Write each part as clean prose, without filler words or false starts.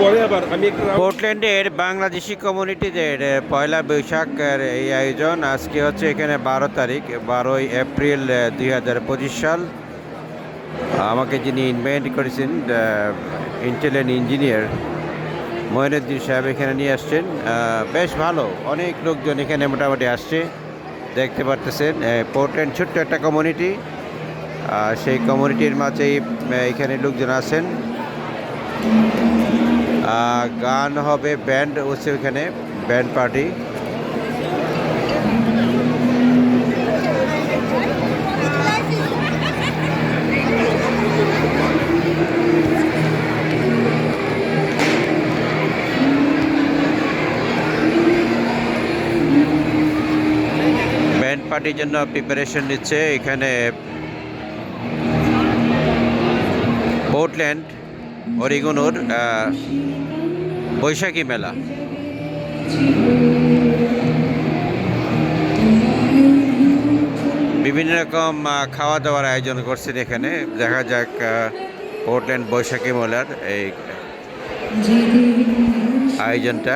পরে আবার আমি একটা পোর্টল্যান্ডের বাংলাদেশি কমিউনিটিদের পয়লা বৈশাখের এই আয়োজন আজকে হচ্ছে এখানে 12 তারিখ 12 এপ্রিল 2025 সাল। আমাকে যিনি ইনভাইট করেছেন ইন্টেলিজেন্ট ইঞ্জিনিয়ার মঈনুদ্দিন সাহেব এখানে নিয়ে আসছেন। বেশ ভালো, অনেক লোকজন এখানে মোটামুটি আসছে, দেখতে পারতেছেন। পোর্টল্যান্ড ছোট্ট একটা কমিউনিটি, সেই কমিউনিটির মাঝেই এখানে লোকজন আছেন। গান হবে, ব্যান্ড হচ্ছে এখানে, ব্যান্ড পার্টি। ব্যান্ড পার্টির জন্য প্রিপারেশন নিচ্ছে এখানে পোর্টল্যান্ড অরিগনের বৈশাখী মেলা। বিভিন্ন রকম খাওয়া দাওয়ার আয়োজন করছেন এখানে। দেখা যাক পোর্টল্যান্ড বৈশাখী মেলার এই আয়োজনটা।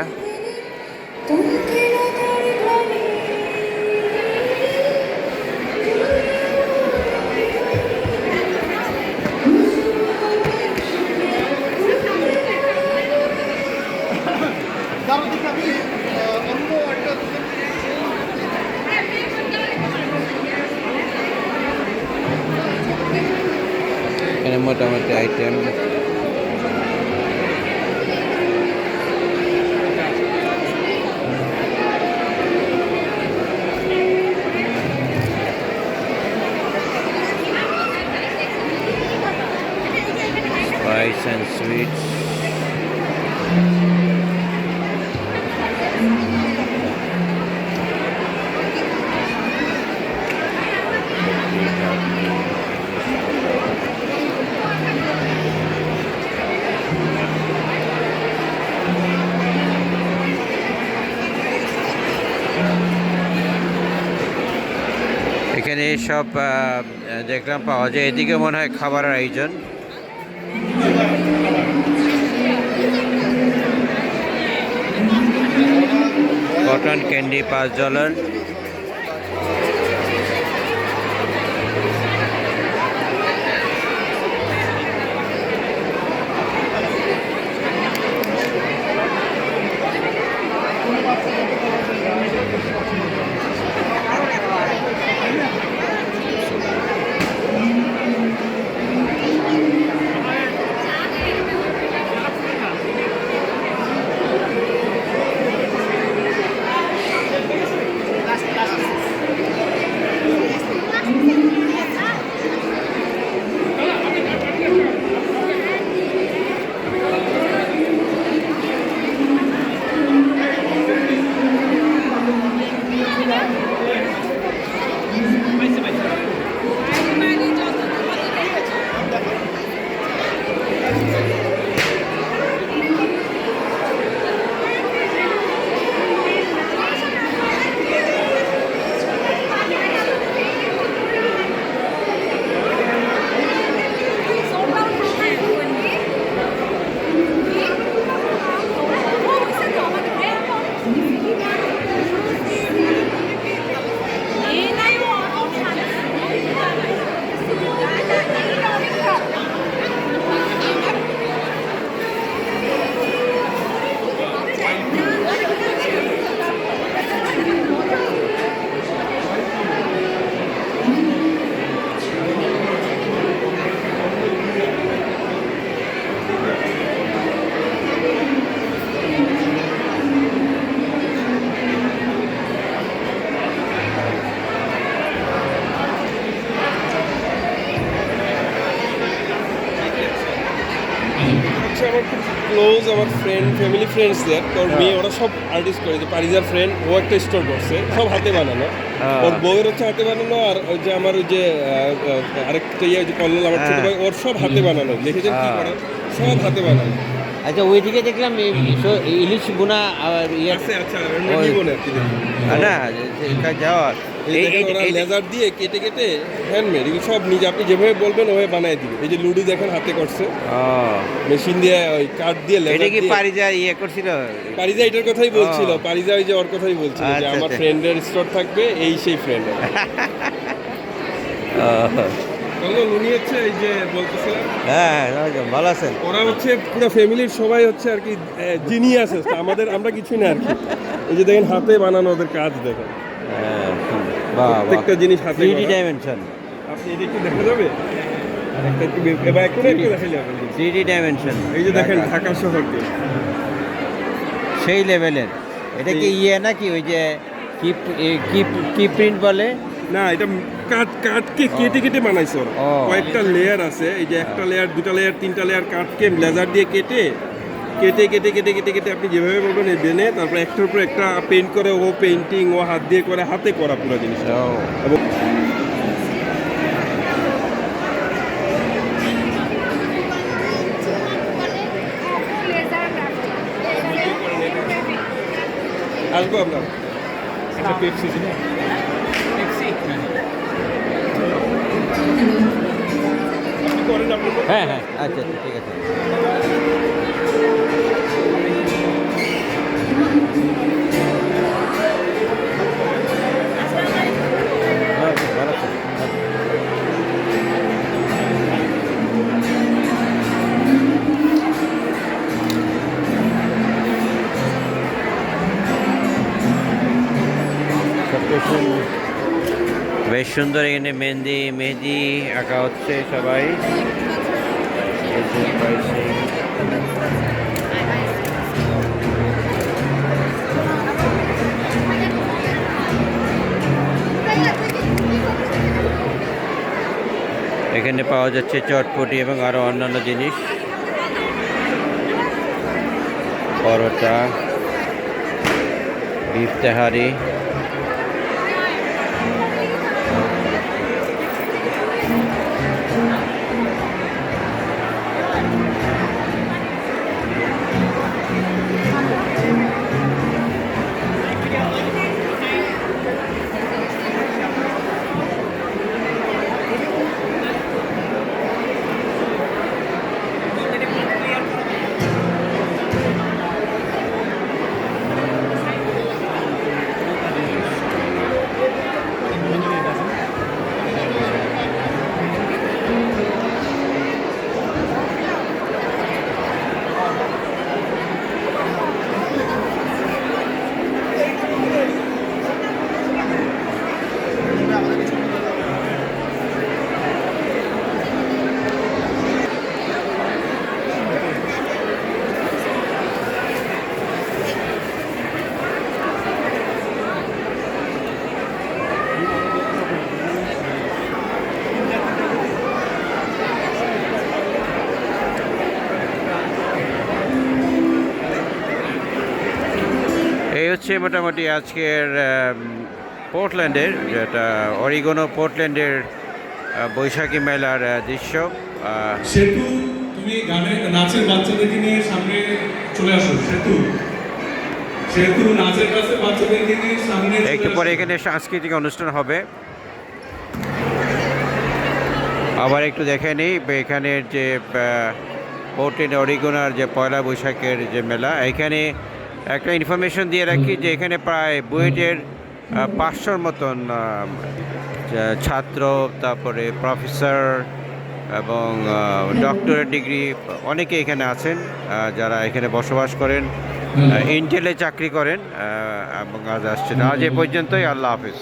এখানে মোটামুটি আইটেম spice and sweets. এখানে সব দেখলাম পাওয়া যায়। এদিকে মনে হয় খাবারের আয়োজন। Cotton candy $5। আমার খুব ক্লোজ, আমার ফ্রেন্ড, ফ্যামিলি ফ্রেন্ডসদের, তোর মেয়ে ওরা সব আর্টিস্ট করে। যে পারিজার ফ্রেন্ড, ও একটা স্টোর করছে, সব হাতে বানানো। ওর বউয়ের হচ্ছে হাতে বানানো, আর ওই যে আমার ওই যে আরেকটা ইয়ে যে কল্যাণ আমার ছোট ভাই, ওর সব হাতে বানানো। দেখেছেন কি করে, সব হাতে বানানো। আচ্ছা, ওইদিকে দেখলাম ইলিশ বোনা আর ইয়ে আচ্ছা, আমরা নিব না আর কি দেখি। না যাওয়ার এই দেখেন ওরা লেজার দিয়ে কেটে কেটে হ্যান্ডমেড, এগুলো সব নিজে আপনি যেভাবে বলবেন ওভাবে বানায় দিবে। এই যে লুডু দেখেন হাতে করছে, মেশিন দিয়ে ওই কাঠ দিয়ে এটা লেজার কি দিয়ে। পারিজা ইয়ে করছিল? পারিজা এটার কথাই বলছিল, পারিজা ওই যে ওর কথাই বলছিল যে আচ্ছা, আমার আচ্ছা। ফ্রেন্ডের স্টোর থাকবে, এই সেই ফ্রেন্ডের। উনি হচ্ছে এই যে বলতেছিলাম, হ্যাঁ, ভালো আছেন? ওরা হচ্ছে পুরো ফ্যামিলির সবাই হচ্ছে আর কি জিনিয়াস আছে, আমরা কিছুই না আর কি। এই যে দেখেন হাতে বানানো ওদের কাজ দেখেন, প্রত্যেকটা জিনিস হাতে 3D করা। ডাইমেনশন। আপনি এটা একটু দেখা যাবে? আরেকটা একটু এবার একটু দেখা যাবে। 3D dimension. এই যে দেখেন ঢাকা শহরকে সেই লেভেলের। এটা কি ইয়ে নাকি ওই যে কি প্রিন্ট বলে? না, এটা কাঠকে কেটে কেটে বানাইছে ওরা। ও। কয়েকটা লেয়ার আছে, এই যে একটা লেয়ার, দুটা লেয়ার, তিনটা লেয়ার কাঠকে লেজার দিয়ে কেটে কেটে কেটে কেটে কেটে কেটে আপনি যেভাবে বলবেন এই বেনে, তারপরে একটার উপর একটা পেইন্ট করে, ও পেইন্টিং ও হাত দিয়ে করে, হাতে করা পুরো জিনিসটা। এবং আসবো আপনার একটা পেপসি ছিল। আপনি করেন, আপনি করেন। হ্যাঁ হ্যাঁ, আচ্ছা আচ্ছা, ঠিক আছে। হ্যাঁ, ভালো আছেন? বেশ সুন্দর এখানে মেহেদি আঁকা হচ্ছে সবাই। এই যে pricing। এখানে পাওয়া যাচ্ছে চটপটি এবং আরো অন্যান্য জিনিস, পরোটা, বিফ তেহারি। এই হচ্ছে মোটামুটি আজকের পোর্টল্যান্ডের, যেটা অরিগনো পোর্টল্যান্ডের বৈশাখী মেলার দৃশ্য। সেতু, তুমি নাচের বাচ্চাদেরকে নিয়ে সামনে চলে আসো। সেতু নাচের কাছে বাচ্চাদেরকে নিয়ে সামনে চলে একটু পরে আসো। এখানে সাংস্কৃতিক অনুষ্ঠান হবে। আবার একটু দেখে নিই এখানের যে পোর্টল্যান্ড অরিগোনার যে পয়লা বৈশাখের যে মেলা, এখানে একটা ইনফরমেশন দিয়ে রাখি যে এখানে প্রায় বুয়েটের 500-র মতন ছাত্র, তারপরে প্রফেসর এবং ডক্টরেট ডিগ্রি অনেকে এখানে আছেন, যারা এখানে বসবাস করেন, ইন্টেলে চাকরি করেন এবং আজ আসছেন। আজ এ পর্যন্তই। আল্লাহ হাফিজ।